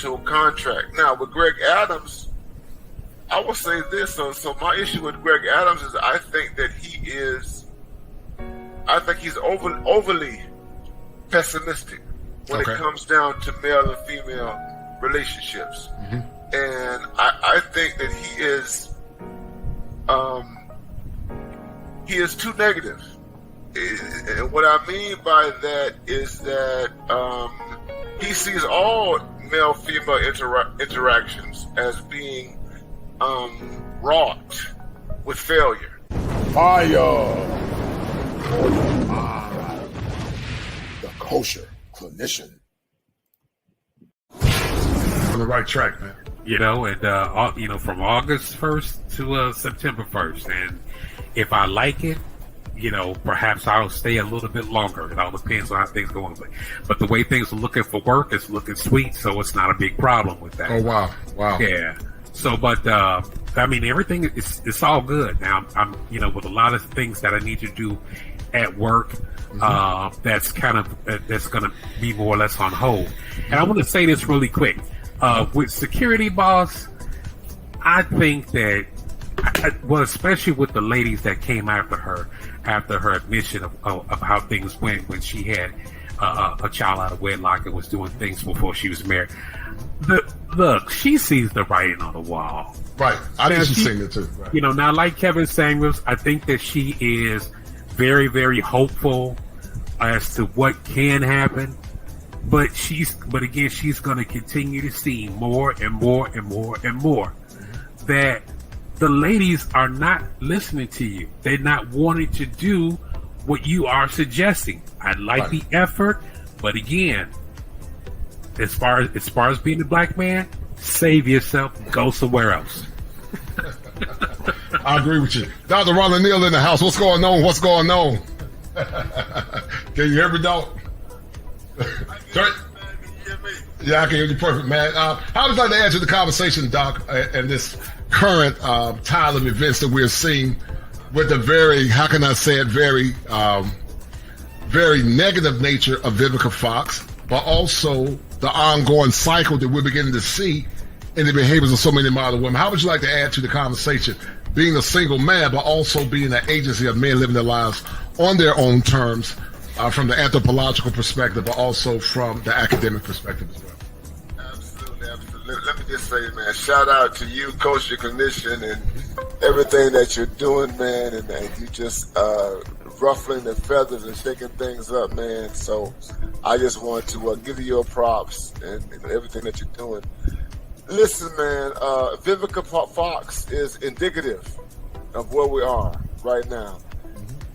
to a contract. Now, with Greg Adams, I will say this. So my issue with Greg Adams is I think he's overly pessimistic when it comes down to male and female relationships. And I think that he is too negative. And what I mean by that is that he sees all male-female interactions as being wrought with failure. Fire for your mind. The kosher clinician. On the right track, man. And from August 1st to September 1st, and if I like it, perhaps I'll stay a little bit longer. It all depends on how things go on. But the way things are looking for work, it's looking sweet, so it's not a big problem with that. Oh, wow. Yeah. So, but, everything it's all good. Now, I'm with a lot of things that I need to do at work, that's going to be more or less on hold. And I want to say this really quick. With Security Boss, I think that, especially with the ladies that came after her admission of how things went when she had a child out of wedlock and was doing things before she was married. Look, she sees the writing on the wall. Right. I think she's seen it too. Right. Now like Kevin Samuels, I think that she is very, very hopeful as to what can happen. But again, she's going to continue to see more and more and more and more that the ladies are not listening to you. They're not wanting to do what you are suggesting. I like the effort, but again, as far as being a black man, save yourself, go somewhere else. I agree with you. Dr. Ronald Neal in the house. What's going on? Can you hear me, dog? Yeah, I can hear you perfect, man. How would you like to add to the conversation, Doc, and this current tile of events that we're seeing with the very, how can I say it, very negative nature of Vivica Fox, but also the ongoing cycle that we're beginning to see in the behaviors of so many modern women? How would you like to add to the conversation, being a single man, but also being an agency of men living their lives on their own terms, from the anthropological perspective, but also from the academic perspective as well? Absolutely. Let me just say, man, shout out to you, Coach, your clinician, and everything that you're doing, man, and you just ruffling the feathers and shaking things up, man. So I just want to give you your props and everything that you're doing. Listen, man, Vivica Fox is indicative of where we are right now.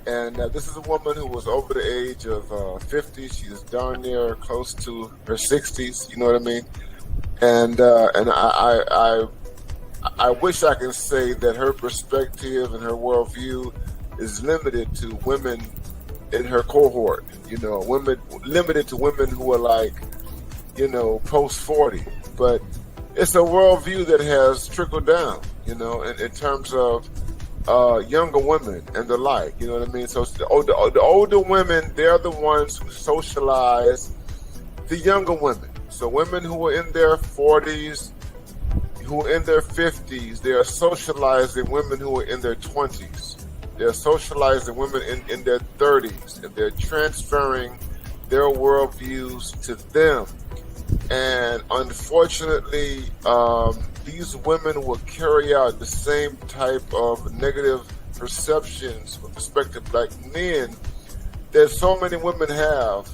And this is a woman who was over the age of 50. She's darn near close to her 60s. You know what I mean? And I wish I could say that her perspective and her worldview is limited to women in her cohort. Women limited to women who are like, post 40. But it's a worldview that has trickled down. In terms of younger women and the like, you know what I mean? So the older women, they're the ones who socialize the younger women. So women who are in their 40s, who are in their 50s, they are socializing women who are in their 20s. They're socializing women in their 30s, and they're transferring their worldviews to them. And unfortunately, these women will carry out the same type of negative perceptions with respect to black men that so many women have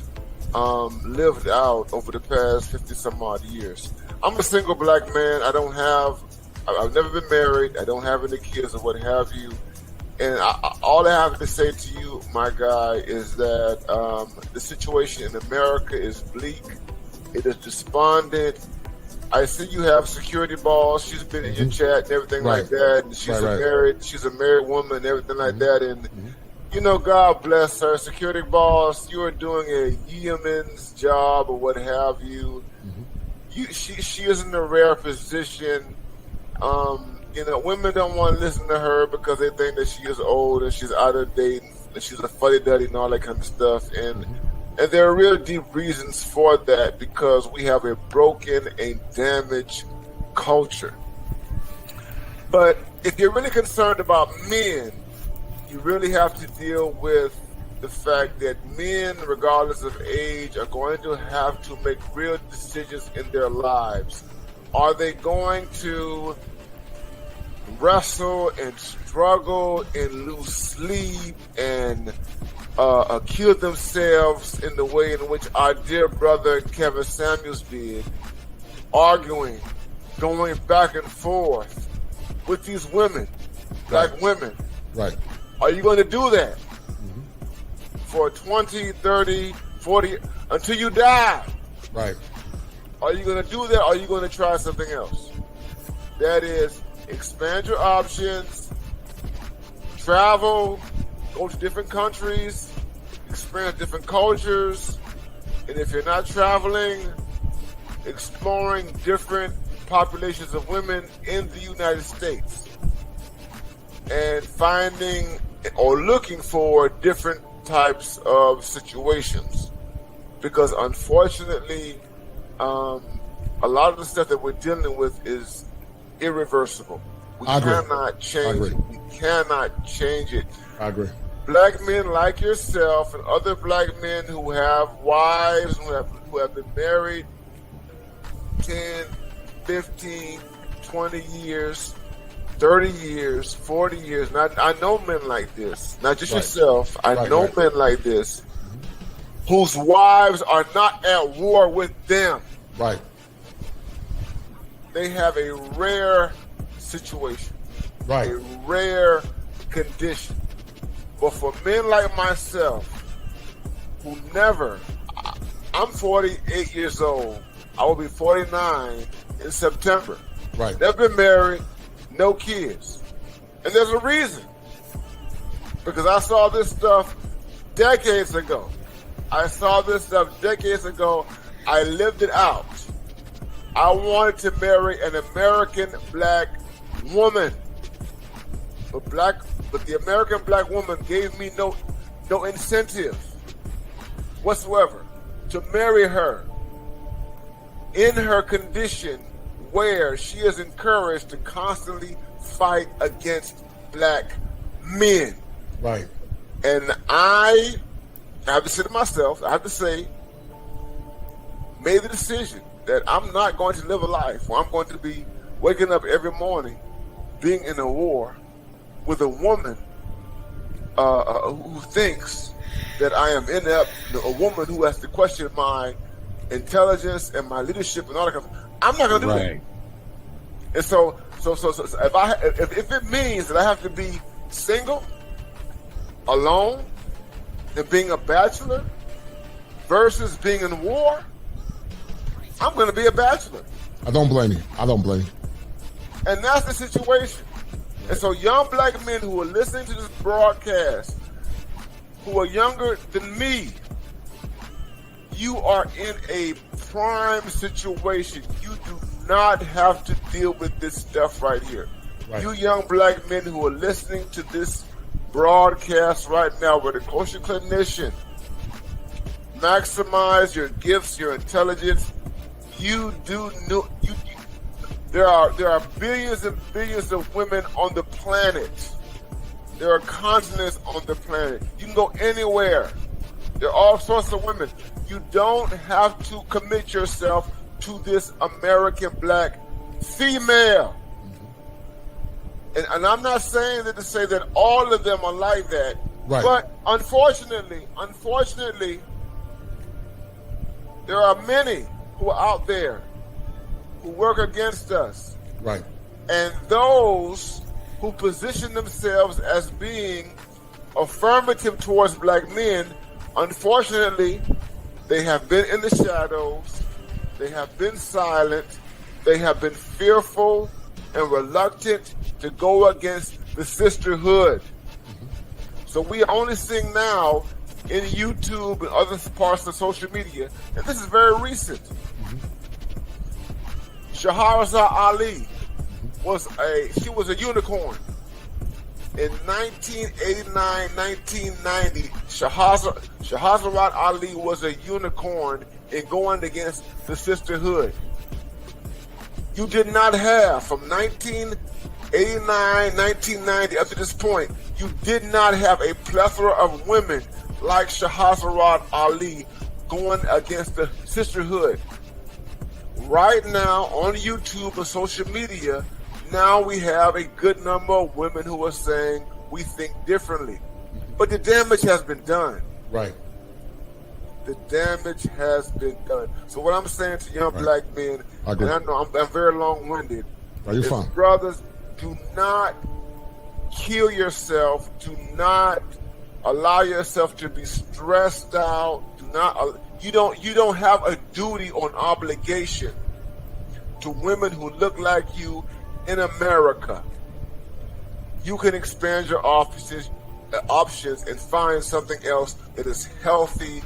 lived out over the past 50 some odd years. I'm a single black man. I've never been married. I don't have any kids or what have you. And all I have to say to you, my guy, is that the situation in America is bleak. It is despondent. I see you have Security Boss. She's been in your chat and everything like that. And she's she's a married woman and everything like that. And God bless her. Security Boss, you are doing a yeoman's job or what have you. She is in a rare position. Women don't want to listen to her because they think that she is old and she's out of date and she's a fuddy-duddy and all that kind of stuff. And And there are real deep reasons for that, because we have a broken and damaged culture. But if you're really concerned about men, you really have to deal with the fact that men, regardless of age, are going to have to make real decisions in their lives. Are they going to wrestle and struggle and lose sleep and kill themselves in the way in which our dear brother Kevin Samuels did, arguing, going back and forth with these women, black women? Right. Are you going to do that for 20, 30, 40, until you die? Right. Are you going to do that, or are you going to try something else? That is, expand your options, travel, go to different countries, experience different cultures, and if you're not traveling, exploring different populations of women in the United States and finding or looking for different types of situations. Because unfortunately, a lot of the stuff that we're dealing with is irreversible. We cannot change it. We cannot change it. I agree. Black men like yourself and other black men who have wives, who have been married 10, 15, 20 years, 30 years, 40 years. And I know men like this, not just yourself. I know men like this whose wives are not at war with them. Right. They have a rare situation, right, a rare condition. But for men like myself, who never, I'm 48 years old. I will be 49 in September. Right. Never been married, no kids. And there's a reason. Because I saw this stuff decades ago. I lived it out. I wanted to marry an American black woman. But the American black woman gave me no incentive whatsoever to marry her in her condition where she is encouraged to constantly fight against black men. Right. And I have to say to myself, I have to say, made the decision that I'm not going to live a life where I'm going to be waking up every morning being in a war with a woman who thinks that I am inept, a woman who has to question my intelligence and my leadership and all that kind of stuff. I'm not going to do that. And so if it means that I have to be single, alone, and being a bachelor versus being in war, I'm going to be a bachelor. I don't blame you. And that's the situation. And so young black men who are listening to this broadcast, who are younger than me, you are in a prime situation. You do not have to deal with this stuff right here. Right. You young black men who are listening to this broadcast right now, with a kosher clinician, maximize your gifts, your intelligence. There are billions and billions of women on the planet. There are continents on the planet. You can go anywhere. There are all sorts of women. You don't have to commit yourself to this American black female. And I'm not saying that to say that all of them are like that. Right. But unfortunately, there are many who are out there who work against us. Right. And those who position themselves as being affirmative towards black men, unfortunately, they have been in the shadows, they have been silent, they have been fearful and reluctant to go against the sisterhood. So we are only seeing now in YouTube and other parts of social media, and this is very recent. Shahrazad Ali was a unicorn. In 1989, 1990, Shahrazad Shahrazad Ali was a unicorn in going against the sisterhood. You did not have, from 1989, 1990 up to this point, you did not have a plethora of women like Shahrazad Ali going against the sisterhood. Right now on YouTube and social media, now we have a good number of women who are saying we think differently. But the damage has been done. Right. The damage has been done. So what I'm saying to young black men, I and I know I'm very long-winded, you're fine. Brothers, do not kill yourself. Do not allow yourself to be stressed out. Do not. You don't have a duty or obligation to women who look like you in America. You can expand your options and find something else that is healthy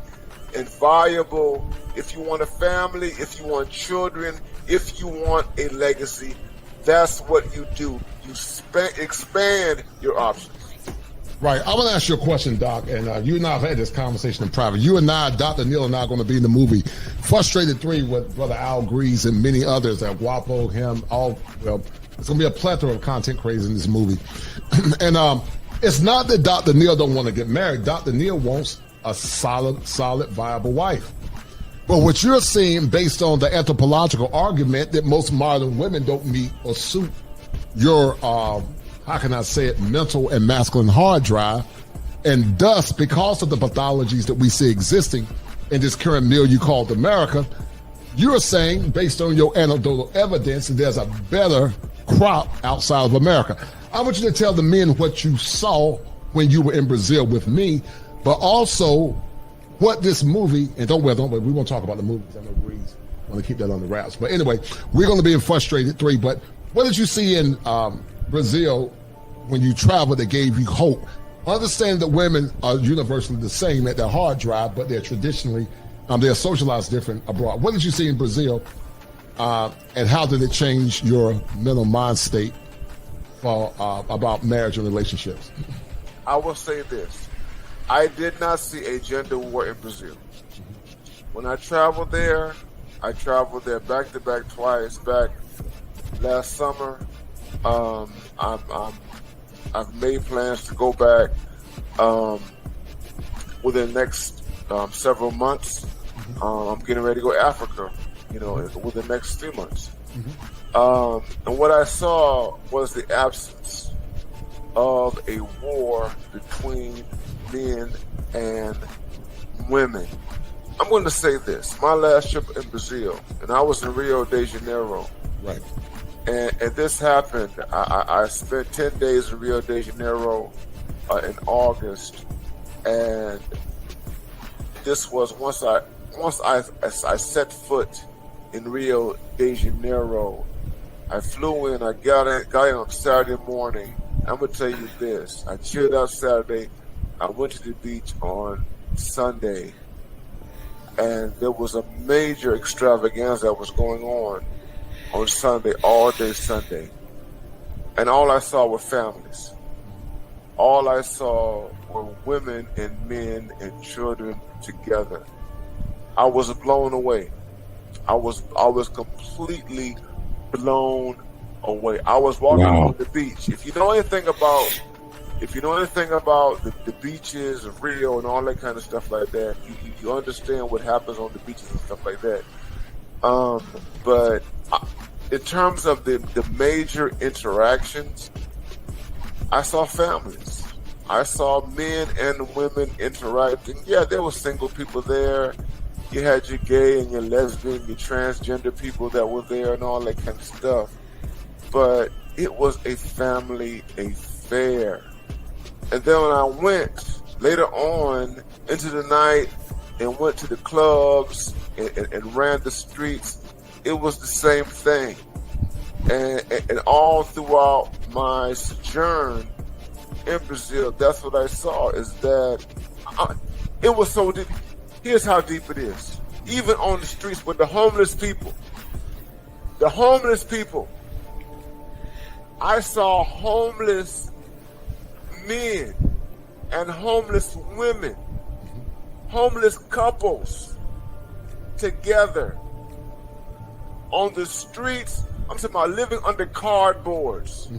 and viable. If you want a family, if you want children, if you want a legacy, that's what you do. You expand your options. Right. I want to ask you a question, Doc, and you and I have had this conversation in private. You and I, Dr. Neal, and I are going to be in the movie Frustrated 3 with Brother Al Grease and many others at WAPO, him, all, well, it's going to be a plethora of content creators in this movie. And it's not that Dr. Neal don't want to get married. Dr. Neal wants a solid, viable wife. But what you're seeing based on the anthropological argument that most modern women don't meet or suit your, how can I say it, mental and masculine hard drive, and thus, because of the pathologies that we see existing in this current milieu you called America, you're saying, based on your anecdotal evidence, that there's a better crop outside of America. I want you to tell the men what you saw when you were in Brazil with me, but also what this movie, and don't worry, we won't talk about the movies. I know Breeze want to keep that on the wraps. But anyway, we're going to be in Frustrated 3, but what did you see in Brazil when you traveled that gave you hope? Understand that women are universally the same at their hard drive, but they're traditionally, they're socialized different abroad. What did you see in Brazil, and how did it change your mental mind state for, about marriage and relationships? I will say this. I did not see a gender war in Brazil. When I traveled there back to back twice, back last summer. I've made plans to go back within the next several months. I'm getting ready to go to Africa, within the next 3 months. And what I saw was the absence of a war between men and women. I'm going to say this. My last trip in Brazil, and I was in Rio de Janeiro. Right. And this happened. I spent 10 days in Rio de Janeiro in August, and this was once I set foot in Rio de Janeiro. I flew in. I got in on Saturday morning. I'm gonna tell you this. I chilled out Saturday. I went to the beach on Sunday, and there was a major extravaganza that was going on Sunday, all day Sunday. And all I saw were families. All I saw were women and men and children together. I was blown away. I was completely blown away. I was walking on the beach. If you know anything about the beaches of Rio and all that kind of stuff like that, you understand what happens on the beaches and stuff like that. But in terms of the major interactions, I saw families. I saw men and women interacting. Yeah, there were single people there. You had your gay and your lesbian, your transgender people that were there and all that kind of stuff. But it was a family affair. And then when I went later on into the night and went to the clubs and ran the streets, it was the same thing. And all throughout my sojourn in Brazil, that's what I saw, is that it was so deep. Here's how deep it is. Even on the streets with the homeless people, I saw homeless men and homeless women homeless couples together on the streets. I'm talking about living under cardboards.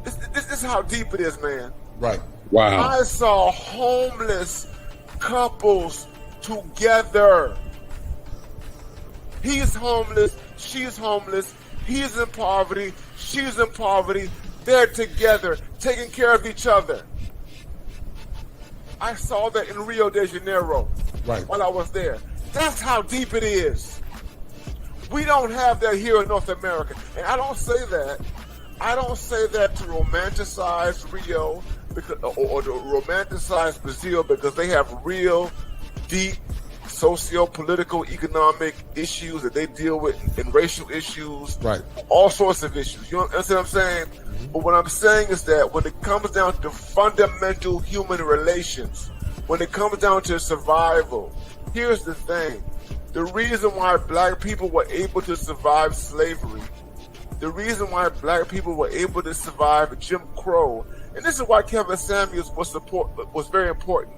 This is how deep it is, man. Right. Wow. I saw homeless couples together. He's homeless, she's homeless, he's in poverty, she's in poverty. They're together, taking care of each other. I saw that in Rio de Janeiro while I was there. That's how deep it is. We don't have that here in North America. And I don't say that to romanticize Rio because, or to romanticize Brazil, because they have real, deep, socio-political, economic issues that they deal with, and racial issues, all sorts of issues. You understand what I'm saying? But what I'm saying is that when it comes down to fundamental human relations, when it comes down to survival, here's the thing. The reason why black people were able to survive slavery, the reason why black people were able to survive Jim Crow, and this is why Kevin Samuels was very important,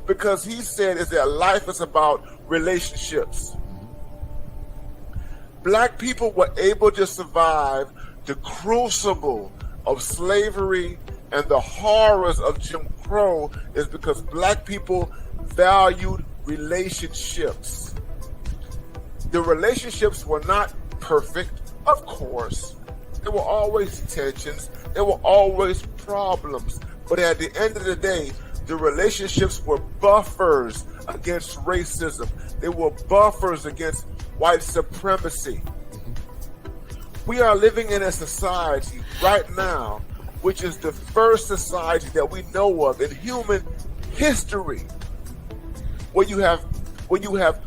because he said is that life is about relationships. Black people were able to survive the crucible of slavery and the horrors of Jim Crow is because black people valued relationships. The relationships were not perfect, of course. There were always tensions. There were always problems. But at the end of the day, the relationships were buffers against racism. They were buffers against white supremacy. We are living in a society right now, which is the first society that we know of in human history, where you have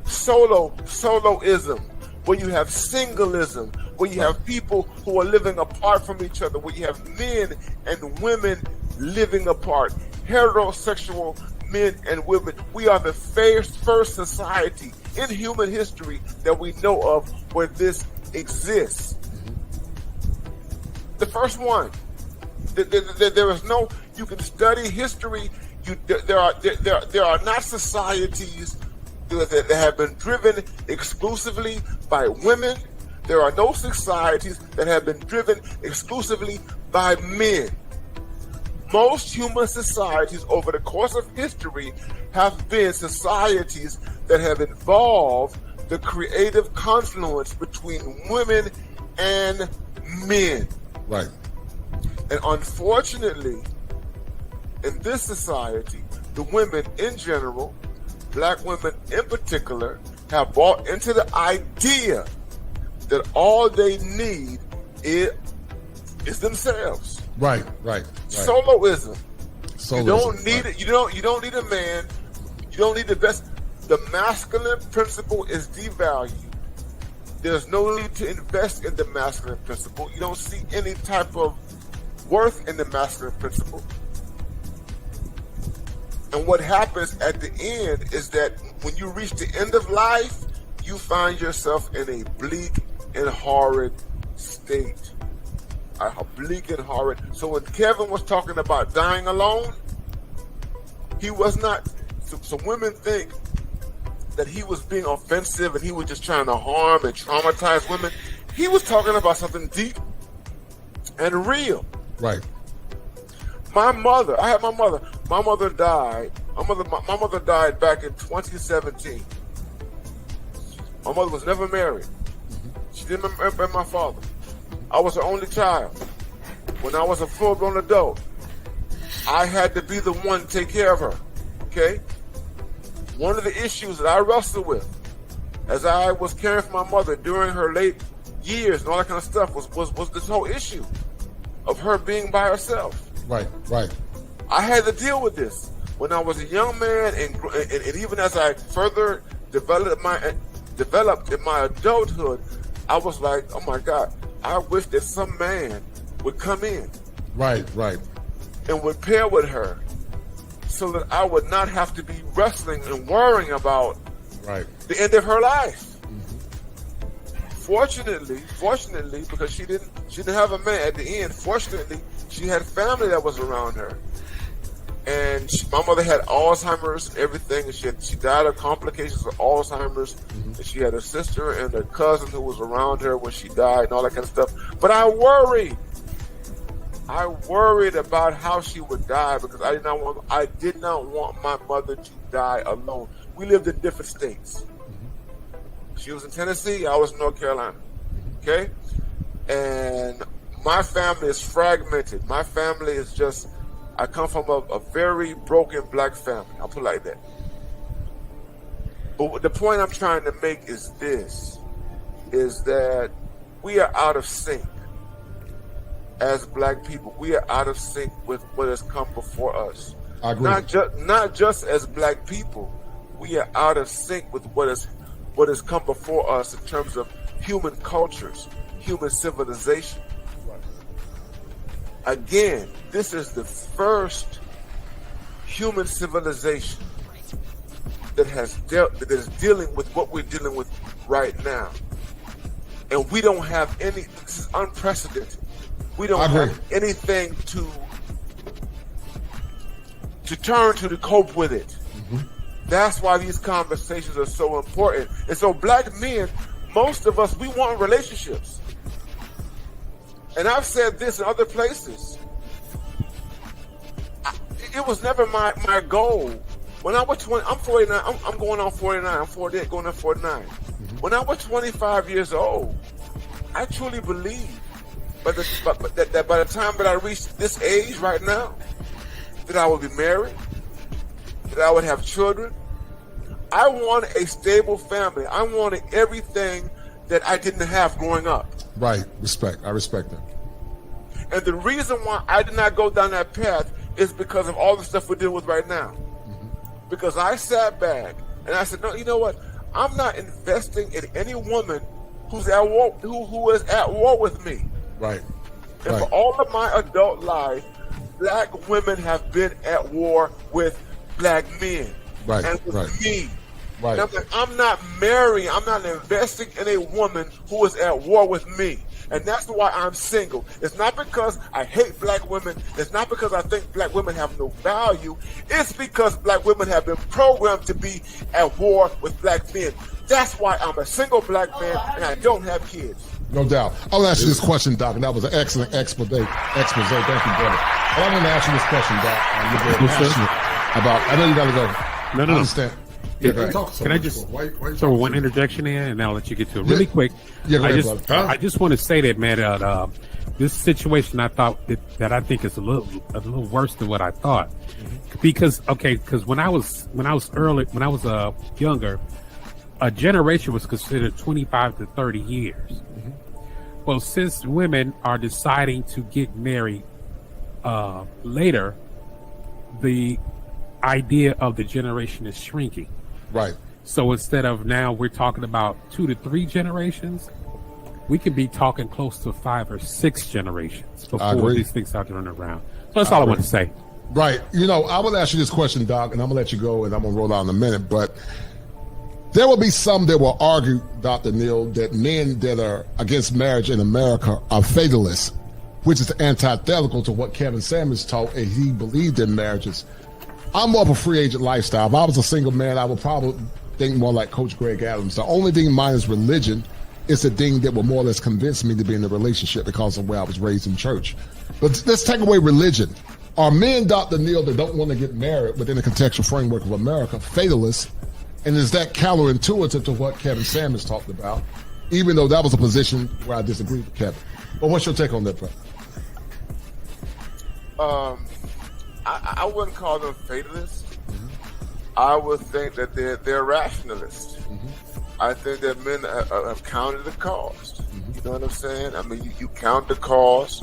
soloism, where you have singleism, where you have people who are living apart from each other, where you have men and women living apart, heterosexual men and women. We are the first society in human history that we know of where this exists. The first one. There is no. You can study history. There are not societies that have been driven exclusively by women. There are no societies that have been driven exclusively by men. Most human societies over the course of history have been societies that have involved the creative confluence between women and men. Right. And unfortunately, in this society, the women in general, black women in particular, have bought into the idea that all they need is themselves. Right. Soloism. You don't need it. You don't need a man. You don't need the best. The masculine principle is devalued. There's no need to invest in the masculine principle. You don't see any type of worth in the masculine principle. And what happens at the end is that when you reach the end of life, you find yourself in a bleak and horrid state. Bleak and horrid. So when Kevin was talking about dying alone, he was not. So women think that he was being offensive and he was just trying to harm and traumatize women. He was talking about something deep and real. Right. My mother, I had my mother. My mother died. My mother died back in 2017. My mother was never married. She didn't remember my father. I was her only child. When I was a full-grown adult, I had to be the one to take care of her. Okay? One of the issues that I wrestled with as I was caring for my mother during her late years and all that kind of stuff was this whole issue of her being by herself. Right. I had to deal with this when I was a young man, and even as I further developed in my adulthood, I was like, oh my God, I wish that some man would come in. Right. And would pair with her so that I would not have to be wrestling and worrying about the end of her life. Fortunately, because she didn't have a man at the end, fortunately, she had family that was around her. And my mother had Alzheimer's and everything, and she died of complications of Alzheimer's. And she had a sister and a cousin who was around her when she died and all that kind of stuff. But I worried about how she would die because I did not want my mother to die alone. We lived in different states. She was in Tennessee, I was in North Carolina. Okay? And my family is fragmented. My family is just, I come from a very broken black family. I'll put it like that. But the point I'm trying to make is this, is that we are out of sync. As black people, we are out of sync with what has come before us. I agree. Not just as black people, we are out of sync with what has come before us in terms of human cultures, human civilization. Again, this is the first human civilization that is dealing with what we're dealing with right now. And we don't have any, this is unprecedented. We don't have anything to turn to cope with it. That's why these conversations are so important. And so black men, most of us, we want relationships. And I've said this in other places. It was never my goal. When I was 20, I'm 49, I'm going on 49, I'm 48, going on 49. When I was 25 years old, I truly believed that by the time that I reached this age right now, that I would be married, that I would have children. I wanted a stable family. I wanted everything that I didn't have growing up. Right. Respect. I respect that. And the reason why I did not go down that path is because of all the stuff we're dealing with right now. Because I sat back and I said, no, you know what? I'm not investing in any woman who's at war, who is at war with me. Right. And for all of my adult life, black women have been at war with black men. Right. And with me. Right. And I'm like, I'm not marrying, I'm not investing in a woman who is at war with me. And that's why I'm single. It's not because I hate black women. It's not because I think black women have no value. It's because black women have been programmed to be at war with black men. That's why I'm a single black man and I don't have kids. No doubt. I'll ask you this question, Doc, and that was an excellent expose. Thank you, brother. But I'm going to ask you this question, Doc. You're very passionate about. I know you got to go. No. I understand. Can I just throw one interjection in, and I'll let you get to it really quick? Yeah, I just want to say that, man, this situation I thought that I think is a little worse than what I thought, because when I was younger, a generation was considered 25 to 30 years. Well, since women are deciding to get married later, the idea of the generation is shrinking. Right. So instead of now we're talking about 2 to 3 generations, we could be talking close to 5 or 6 generations before these things start to run around. So that's all I want to say. Right. You know, I will ask you this question, Doc, and I'm going to let you go, and I'm going to roll out in a minute. But there will be some that will argue, Dr. Neal, that men that are against marriage in America are fatalists, which is antithetical to what Kevin Samuels taught, and he believed in marriages. I'm more of a free agent lifestyle. If I was a single man, I would probably think more like Coach Greg Adams. The only thing minus religion is the thing that will more or less convince me to be in a relationship because of where I was raised in church. But let's take away religion. Are men, Dr. Neal, that don't want to get married within the contextual framework of America fatalists? And is that counterintuitive to what Kevin Samuels talked about, even though that was a position where I disagree with Kevin? But what's your take on that, brother? I wouldn't call them fatalists. I would think that they're rationalists. I think that men have counted the cost. You know what I'm saying? I mean, you count the cost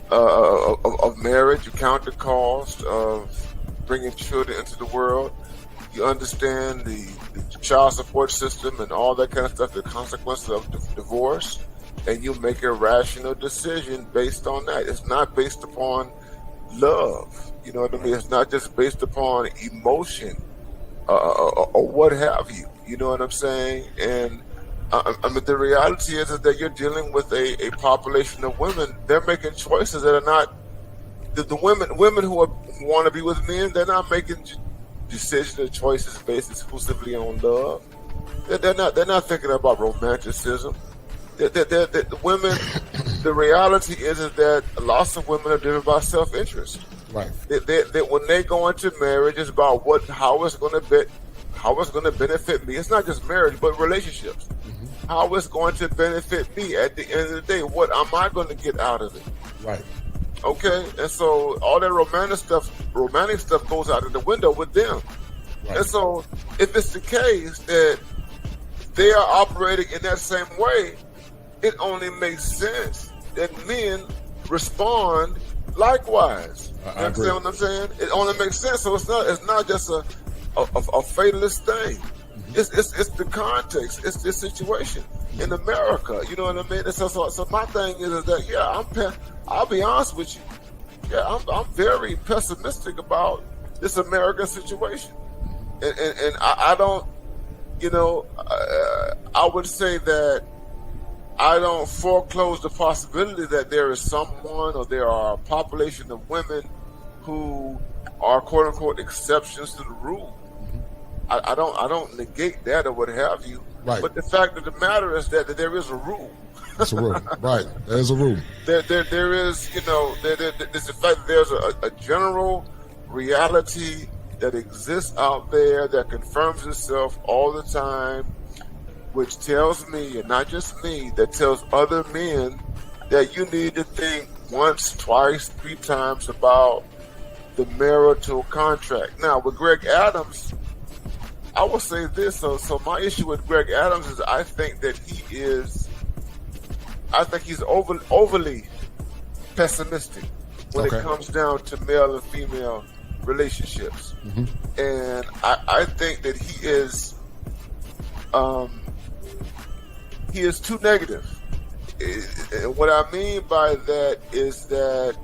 of marriage. You count the cost of bringing children into the world. You understand the child support system and all that kind of stuff, the consequences of divorce, and you make a rational decision based on that. It's not based upon love. You know what I mean? It's not just based upon emotion or what have you. You know what I'm saying? And I mean, the reality is that you're dealing with a population of women. They're making choices that are not the women who want to be with men, they're not making decisions or choices based exclusively on love. They're not thinking about romanticism. The women, the reality is that lots of women are driven by self-interest. Right. That when they go into marriage, it's about how it's going to benefit me. It's not just marriage, but relationships. Mm-hmm. How it's going to benefit me at the end of the day. What am I going to get out of it? Right. Okay, and so all that romantic stuff goes out of the window with them. Right. And so if it's the case that they are operating in that same way, it only makes sense that men respond likewise. I agree. You understand what I'm saying? It only makes sense. So it's not just a fatalist thing. Mm-hmm. It's the context. It's the situation in America. You know what I mean? And so my thing is that I'll be honest with you. Yeah, I'm very pessimistic about this American situation, and I don't. I would say that I don't foreclose the possibility that there is someone or there are a population of women who are quote unquote exceptions to the rule. I don't negate that or what have you. Right. But the fact of the matter is that there is a rule. That's a rule. Right. There's a rule. There is, there's the fact that there's a general reality that exists out there that confirms itself all the time, which tells me, and not just me, that tells other men that you need to think once, twice, 3 times about the marital contract. Now, with Greg Adams, I will say this. So my issue with Greg Adams is I think he's overly pessimistic when it comes down to male and female relationships. Mm-hmm. And I think that he is too negative. And what I mean by that is that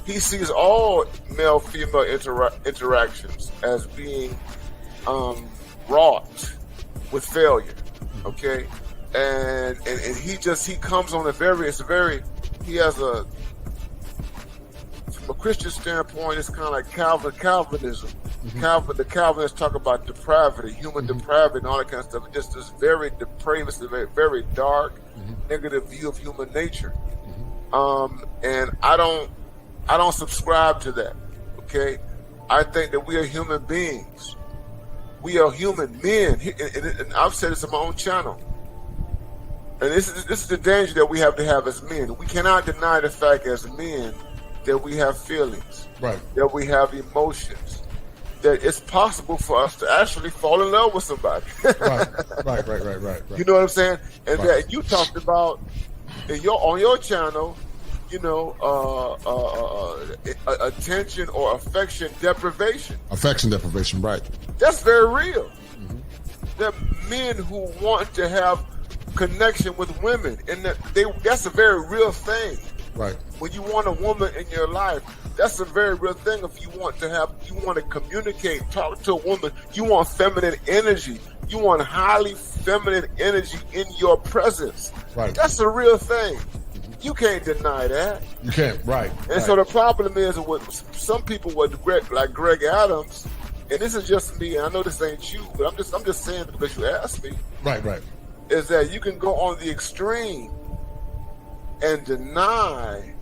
he sees all male-female interactions as being wrought with failure. Okay, and he comes on from a Christian standpoint, it's kind of like Calvinism. Mm-hmm. The Calvinists talk about depravity, human depravity, and all that kind of stuff. Just this very depraved, it's a very, very dark, negative view of human nature. And I don't subscribe to that. Okay, I think that we are human beings. We are human men, and I've said this on my own channel. And this is the danger that we have to have as men. We cannot deny the fact as men that we have feelings, right? That we have emotions. That it's possible for us to actually fall in love with somebody. Right. You know what I'm saying? And that you talked about on your channel, attention or affection deprivation. Affection deprivation, right? That's very real. Mm-hmm. There are men who want to have connection with women, and that's a very real thing. Right. When you want a woman in your life, that's a very real thing. If you want to communicate, talk to a woman, you want feminine energy. You want highly feminine energy in your presence. Right. That's a real thing. You can't deny that. You can't, right. And so the problem is with some people like Greg Adams, and this is just me, and I know this ain't you, but I'm just saying it because you asked me. Right. Is that you can go on the extreme and deny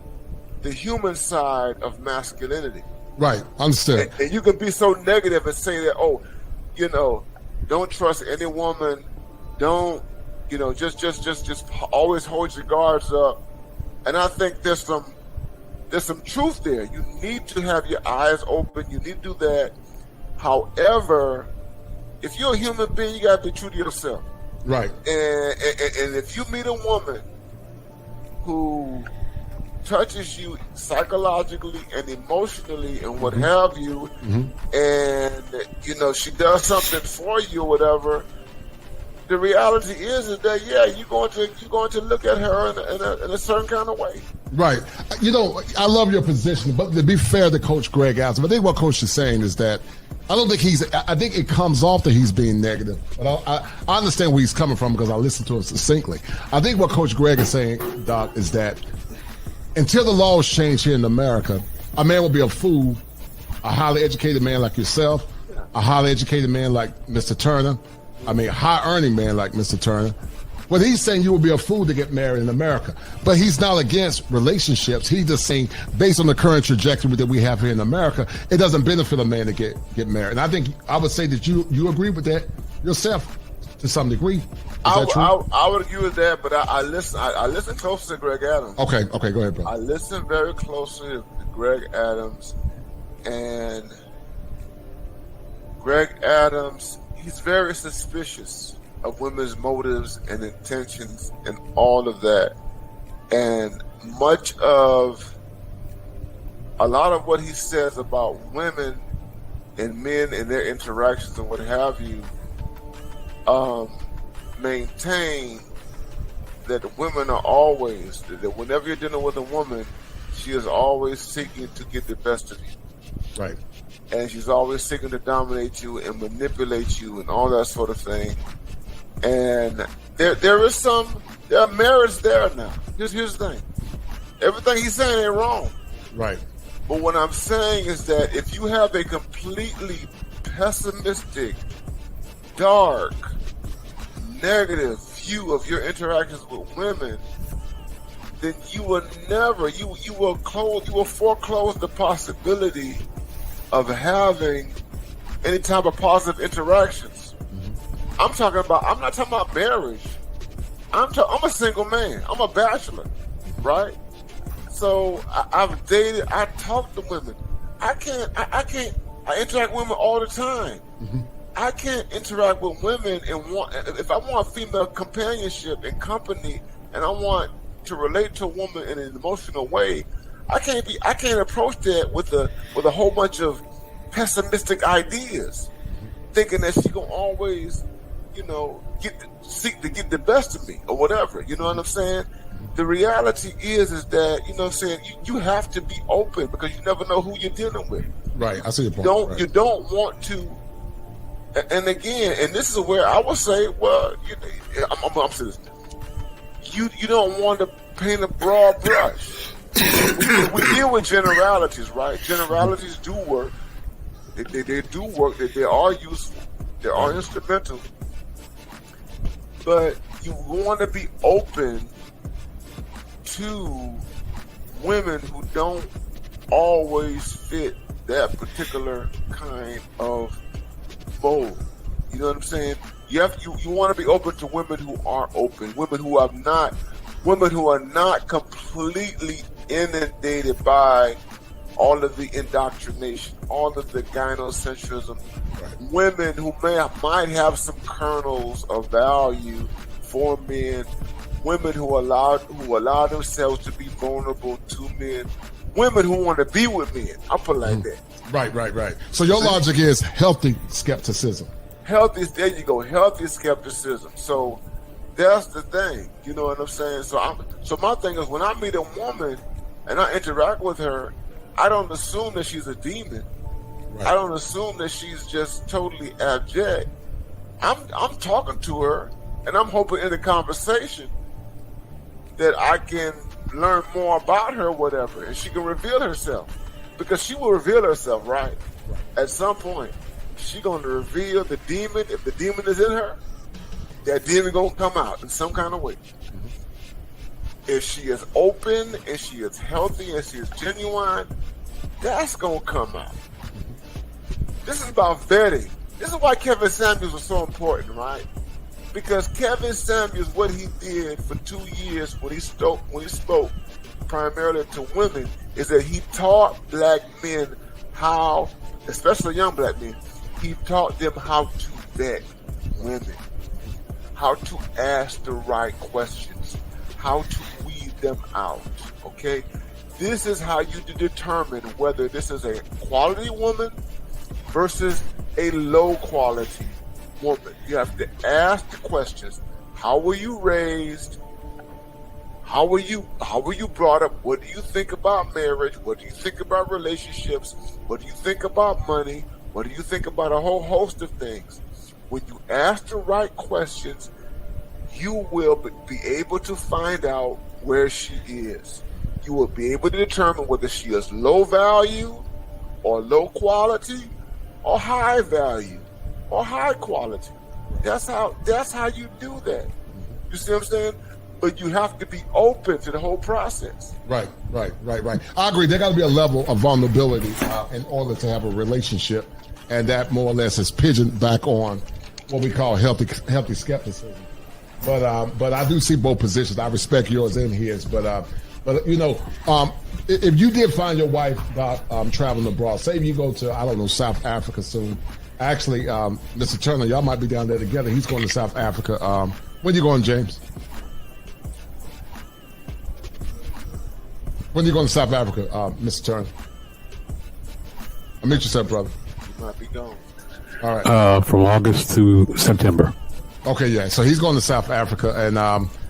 the human side of masculinity. Right, understood. And you can be so negative and say that, don't trust any woman, don't, just always hold your guards up. And I think there's some truth there. You need to have your eyes open. You need to do that. However, if you're a human being, you got to be true to yourself. Right. And if you meet a woman who touches you psychologically and emotionally and what have you, and she does something for you or whatever, the reality is that you're going to look at her in a certain kind of way. Right. I love your position, but to be fair to Coach Greg Adams, I think what Coach is saying is that I think it comes off that he's being negative, but I understand where he's coming from because I listened to him succinctly. I think what Coach Greg is saying, Doc, is that until the laws change here in America, a man will be a fool, a highly educated man like yourself, a highly educated man like Mr. Turner, high-earning man like Mr. Turner. Well, he's saying you will be a fool to get married in America. But he's not against relationships. He's just saying, based on the current trajectory that we have here in America, it doesn't benefit a man to get married. And I think I would say that you agree with that yourself to some degree. I would agree with that, but I listen closely to Greg Adams. Okay, go ahead, bro. I listen very closely to Greg Adams, and Greg Adams, he's very suspicious of women's motives and intentions and all of that. And a lot of what he says about women and men and their interactions and what have you, maintain that women are always, that whenever you're dealing with a woman, she is always seeking to get the best of you. Right. And she's always seeking to dominate you and manipulate you and all that sort of thing. And there are merits there now. Here's the thing. Everything he's saying ain't wrong. Right. But what I'm saying is that if you have a completely pessimistic, dark, negative view of your interactions with women, then you will never, you will foreclose the possibility of having any type of positive interactions. Mm-hmm. I'm not talking about marriage. I'm a single man. I'm a bachelor, right? So I've dated, I talk to women. I interact with women all the time. Mm-hmm. I can't interact with women if I want female companionship and company, and I want to relate to a woman in an emotional way, I can't approach that with a whole bunch of pessimistic ideas, thinking that she gonna always, seek to get the best of me or whatever. You know what I'm saying? The reality is that, you know what I'm saying, you have to be open because you never know who you're dealing with. Right, I see your point. You don't want to. And again, and this is where I would say, well, I'm serious. You don't want to paint a broad brush. we deal with generalities, right? Generalities do work. They do work. They are useful. They are instrumental. But you want to be open to women who don't always fit that particular kind of mold. You know what I'm saying? You want to be open to women who are open, women who are not completely inundated by all of the indoctrination, all of the gynocentrism. Right. Women who might have some kernels of value for men. Women who allow themselves to be vulnerable to men. Women who want to be with men. I'll put it like that. Right. So your logic is healthy skepticism. There you go. Healthy skepticism. So that's the thing. You know what I'm saying? So my thing is, when I meet a woman and I interact with her, I don't assume that she's a demon. Right. I don't assume that she's just totally abject. I'm talking to her, and I'm hoping in the conversation that I can learn more about her, whatever, and she can reveal herself. Because she will reveal herself, right? At some point, she's going to reveal the demon. If the demon is in her, that demon going to come out in some kind of way. Mm-hmm. If she is open, and she is healthy, and she is genuine, that's going to come out. This is about vetting. This is why Kevin Samuels was so important, right? Because Kevin Samuels, what he did for 2 years when he spoke primarily to women, is that he taught black men how, especially young black men, he taught them how to vet women, how to ask the right questions, how to weed them out, okay? This is how you determine whether this is a quality woman versus a low quality woman. You have to ask the questions. How were you raised? How were you brought up? What do you think about marriage? What do you think about relationships? What do you think about money? What do you think about a whole host of things? When you ask the right questions, you will be able to find out where she is. you will be able to determine whether she is low value or low quality or high value or high quality. That's how you do that. You see what I'm saying? But you have to be open to the whole process. Right. I agree. There got to be a level of vulnerability in order to have a relationship, and that more or less is pigeoned back on what we call healthy skepticism. But I do see both positions. I respect yours and his. But you know, if you did find your wife traveling abroad, say if you go to, I don't know, South Africa soon. Actually, Mr. Turner, y'all might be down there together. He's going to South Africa. When you going, James? When you going to South Africa, Mr. Turner? Meet yourself, brother. You might be gone. All right. From August to September. Okay, yeah. So he's going to South Africa, and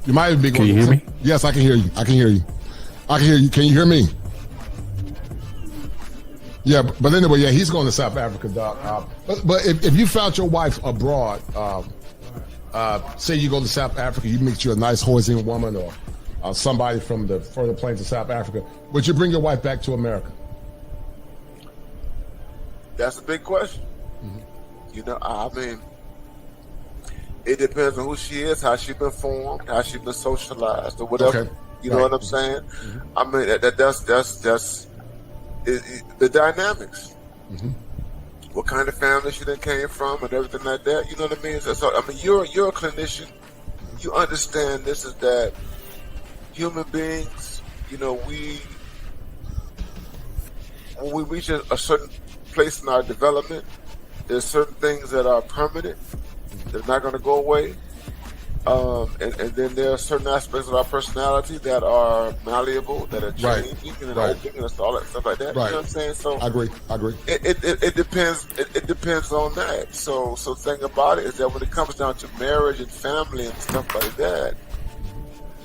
you might even be going. Can you hear me? Yes, I can hear you. I can hear you. Can you hear me? Yeah, but anyway, yeah, he's going to South Africa, Doc. But if you found your wife abroad, say you go to South Africa, you meet you a nice Hoysian woman or somebody from the further plains of South Africa, would you bring your wife back to America? That's a big question. You know, I mean, it depends on who she is, how she been formed, how she been socialized, or whatever. Okay. You know what I'm saying? I mean, that's the dynamics. What kind of family she then came from, and everything like that. You know what I mean? So I mean, you're a clinician. You understand this is that human beings. You know, when we reach a certain place in our development, there's certain things that are permanent. They're not going to go away. And then there are certain aspects of our personality that are malleable, that are changing and opening and all that stuff like that. Right. You know what I'm saying? So I agree. It depends. It depends on that. So the thing about it is that when it comes down to marriage and family and stuff like that,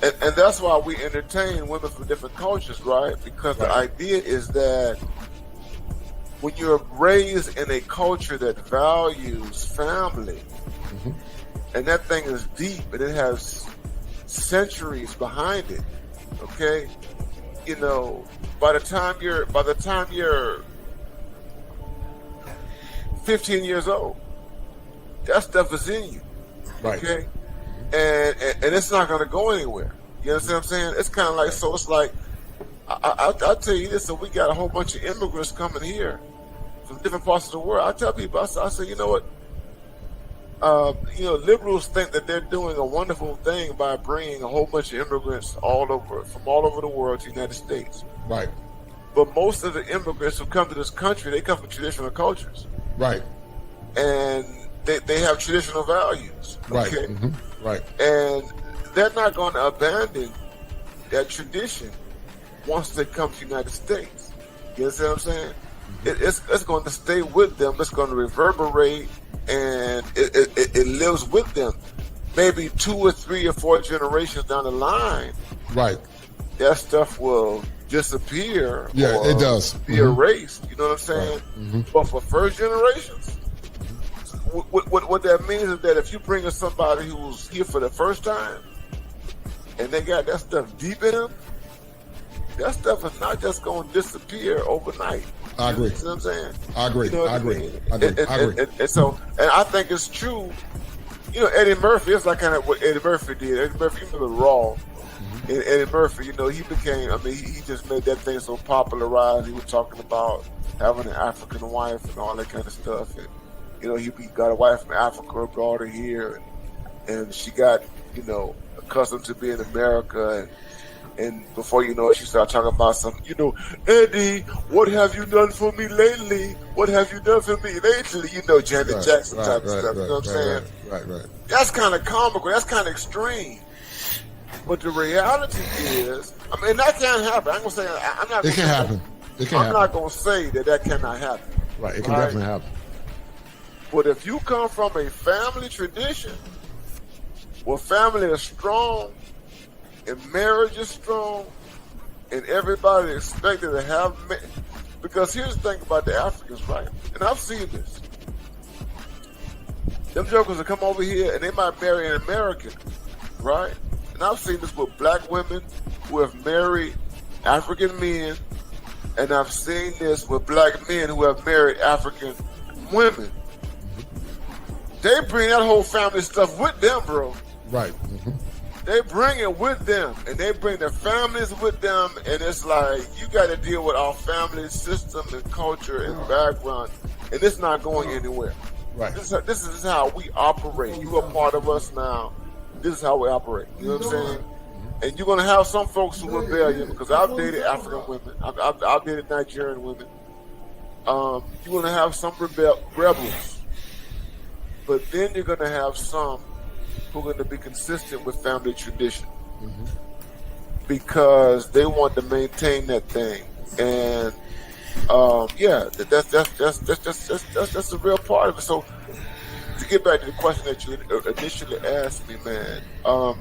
and that's why we entertain women from different cultures, right? Because the idea is that when you're raised in a culture that values family, and that thing is deep and it has centuries behind it, okay? You know, by the time you're 15 years old, that stuff is in you, okay? And it's not going to go anywhere. You understand what I'm saying? It's kind of like, so it's like, I'll tell you this, so we got a whole bunch of immigrants coming here from different parts of the world. I tell people, I say, you know what? You know, liberals think that they're doing a wonderful thing by bringing a whole bunch of immigrants from all over the world to the United States. Right. But most of the immigrants who come to this country, they come from traditional cultures. Right. And they have traditional values. Okay? Right. And they're not going to abandon that tradition once they come to the United States. You understand what I'm saying? It's going to stay with them. It's going to reverberate, and it lives with them. Maybe 2 or 3 or 4 generations down the line, right, that stuff will disappear. Yeah, or it does. Be erased. You know what I'm saying? Right. But for first generations, what that means is that if you bring in somebody who's here for the first time, and they got that stuff deep in them, that stuff is not just going to disappear overnight. I agree. You know what I'm saying? I agree. You know I agree. mean? I agree. And I think it's true. You know, Eddie Murphy, it's like kind of what Eddie Murphy did. Eddie Murphy, you remember Raw. And Eddie Murphy, you know, he became, I mean, he just made that thing so popularized. He was talking about having an African wife and all that kind of stuff. And, you know, he got a wife from Africa, brought her here. And she got, you know, accustomed to being in America. And before you know it, she started talking about something, you know, Eddie, what have you done for me lately? What have you done for me lately? You know, Janet Jackson type of stuff, you know what I'm saying? Right. That's kind of comical. That's kind of extreme. But the reality is, I mean, that can't happen. I'm going to say, I'm not. It can happen. I'm not going to say that cannot happen. Right, it can definitely happen. But if you come from a family tradition where family is strong, and marriage is strong, and everybody expected to have, because here's the thing about the Africans, right? And I've seen this. Them jokers will come over here and they might marry an American, right? And I've seen this with black women who have married African men, and I've seen this with black men who have married African women. They bring that whole family stuff with them, bro. Right. They bring it with them, and they bring their families with them, and it's like, you got to deal with our family system and culture and background, and it's not going anywhere. Right. This is how we operate. You are part of us now. This is how we operate. You know what I'm saying? And you're going to have some folks who rebel you, because I've dated African women. I've dated Nigerian women. You're going to have some rebels. But then you're going to have some who are going to be consistent with family tradition, because they want to maintain that thing. And that's a real part of it. So to get back to the question that you initially asked me, man, man,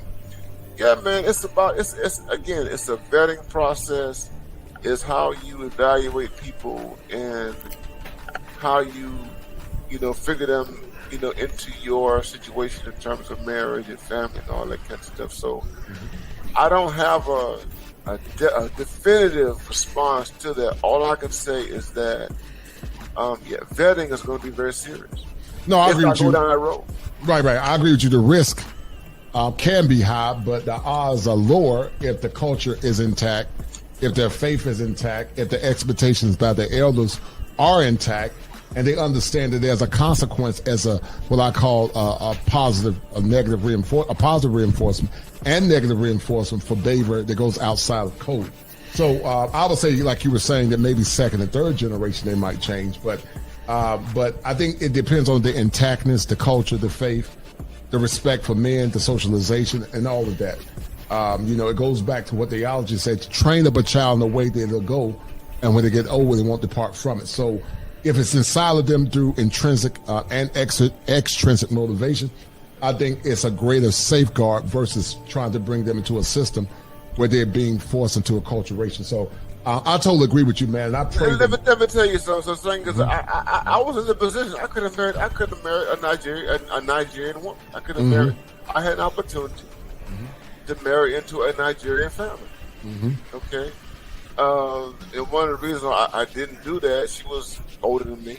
it's a vetting process. It's how you evaluate people and how you figure them into your situation in terms of marriage and family and all that kind of stuff. So I don't have a definitive response to that. All I can say is that, vetting is going to be very serious. No, I agree with you. Go down that road. Right. I agree with you. The risk can be high, but the odds are lower if the culture is intact, if their faith is intact, if the expectations by the elders are intact, and they understand that there's a consequence as what I call a positive reinforcement and negative reinforcement for behavior that goes outside of code. So I would say, like you were saying, that maybe second and third generation they might change, but I think it depends on the intactness, the culture, the faith, the respect for men, the socialization, and all of that. It goes back to what the ideology said: to train up a child in the way that they'll go, and when they get older, they won't depart from it. So if it's inside of them through intrinsic and extrinsic motivation, I think it's a greater safeguard versus trying to bring them into a system where they're being forced into acculturation. So I totally agree with you, man. And I pray. Let me tell you something, because I was in the position I could have married a Nigerian woman. I could have married. I had an opportunity to marry into a Nigerian family. Okay. And one of the reasons I didn't do that, she was older than me,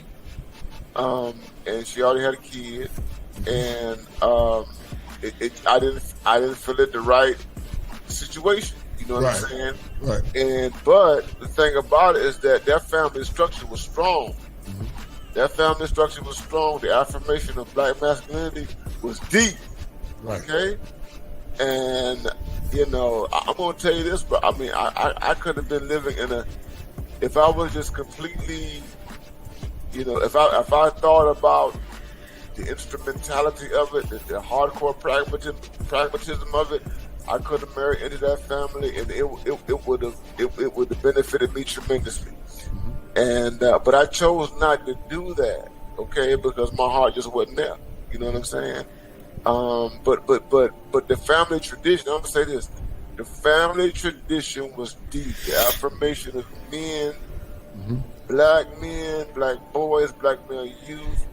and she already had a kid, and I didn't feel it the right situation. You know what I'm saying? Right. But the thing about it is that family structure was strong. That family structure was strong. The affirmation of black masculinity was deep. Right. Okay. And I'm gonna tell you this, but I mean, I could have been living if I was just completely, if I thought about the instrumentality of it, the hardcore pragmatism of it, I could have married into that family, and it would have benefited me tremendously. And but I chose not to do that, okay, because my heart just wasn't there. You know what I'm saying? But the family tradition, I'm gonna say this: the family tradition was deep. The affirmation of men, black boys, black male youth,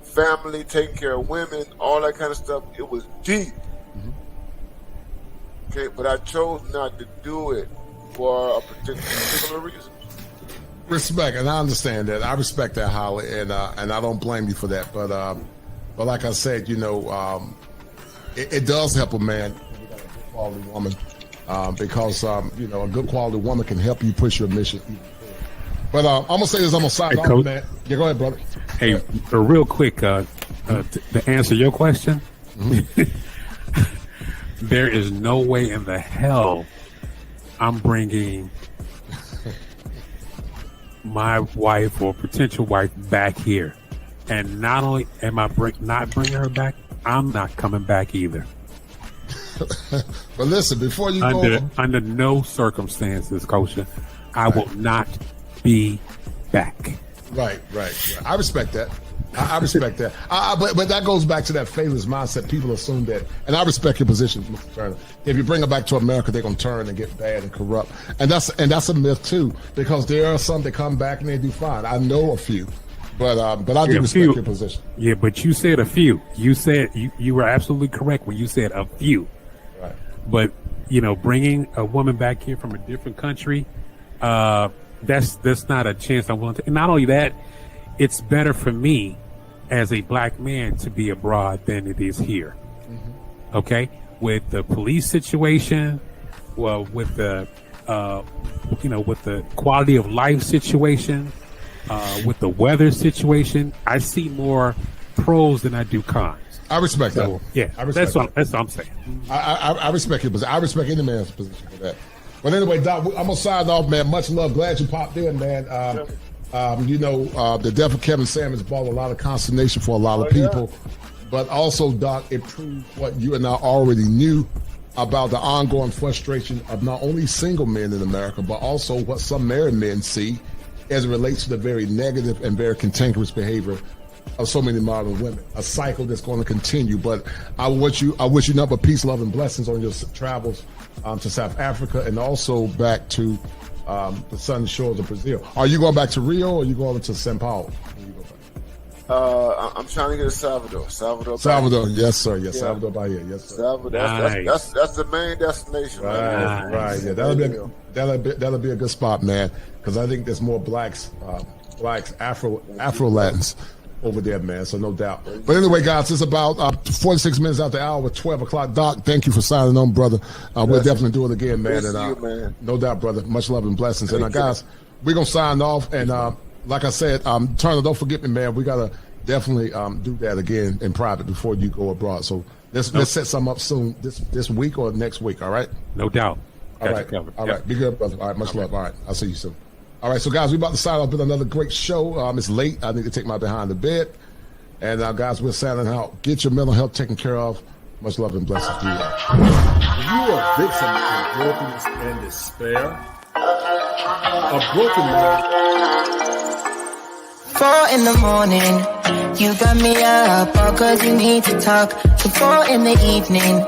family, taking care of women, all that kind of stuff. It was deep. Okay, but I chose not to do it for a particular reason. Respect, and I understand that. I respect that, Holly, and I don't blame you for that. But like I said, it does help a man when you got a good quality woman, because a good quality woman can help you push your mission even further. But I'm gonna say this: I'm gonna sign off, man. Yeah, go ahead, brother. Hey, real quick, to answer your question, there is no way in the hell I'm bringing my wife or potential wife back here. And not only am I not bringing her back, I'm not coming back either. But listen, before you go... Under no circumstances, Kosha, I will not be back. Right. I respect that. I respect that. But that goes back to that failures mindset. People assume that, and I respect your position, Mr. Turner. If you bring them back to America, they're gonna turn and get bad and corrupt, and that's a myth too. Because there are some that come back and they do fine. I know a few, but I do respect your position. Yeah, but you said a few. You said you were absolutely correct when you said a few. Right. But bringing a woman back here from a different country, that's not a chance I'm willing to. And not only that, it's better for me as a black man to be abroad than it is here. Mm-hmm. Okay, with the police situation, well, with the with the quality of life situation, with the weather situation, I see more pros than I do cons. I respect that. Yeah, that's what I'm saying. I respect your position. I respect any man's position for that. But anyway, Doc, I'm gonna sign off, man. Much love. Glad you popped in, man. The death of Kevin Samuels brought a lot of consternation for a lot of people. Yeah. But also, Doc, it proved what you and I already knew about the ongoing frustration of not only single men in America, but also what some married men see as it relates to the very negative and very cantankerous behavior of so many modern women. A cycle that's going to continue. But I wish you nothing but peace, love, and blessings on your travels to South Africa and also back to the sunny shores of Brazil. Are you going back to Rio or are you going to Sao Paulo? I'm trying to get to Salvador. Salvador, yes, sir. Yes, yeah. Salvador Bahia, yes, sir. Salvador, that's the main destination. Right, right. Yeah, that'll be a good spot, man. Because I think there's more blacks, Afro Latins over there, man. So no doubt. But anyway, guys, it's about 46 minutes after the hour, 12 o'clock. Doc, thank you for signing on, brother. We'll definitely do it again, man. Man. No doubt, brother. Much love and blessings. And guys, we're gonna sign off and. Like I said, Turner, don't forget me, man. We gotta definitely do that again in private before you go abroad. So let's set something up soon this week or next week. All right? No doubt. All right. All right. Be good, brother. All right. Much love. All right. I'll see you soon. All right. So guys, we're about to sign off with another great show. It's late. I need to take my behind the bed. And guys, we're signing out. Get your mental health taken care of. Much love and blessings to you. You are a victim of brokenness and despair. A broken man. 4 in the morning, you got me up, all cause you need to talk. To 4 in the evening,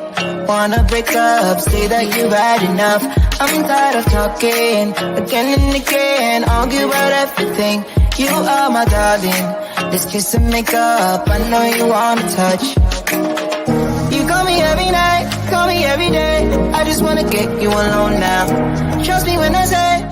wanna break up, say that you had enough. I'm tired of talking, again and again, argue about everything. You are my darling, this kiss and make up, I know you wanna touch. You call me every night, call me every day, I just wanna get you alone now. Trust me when I say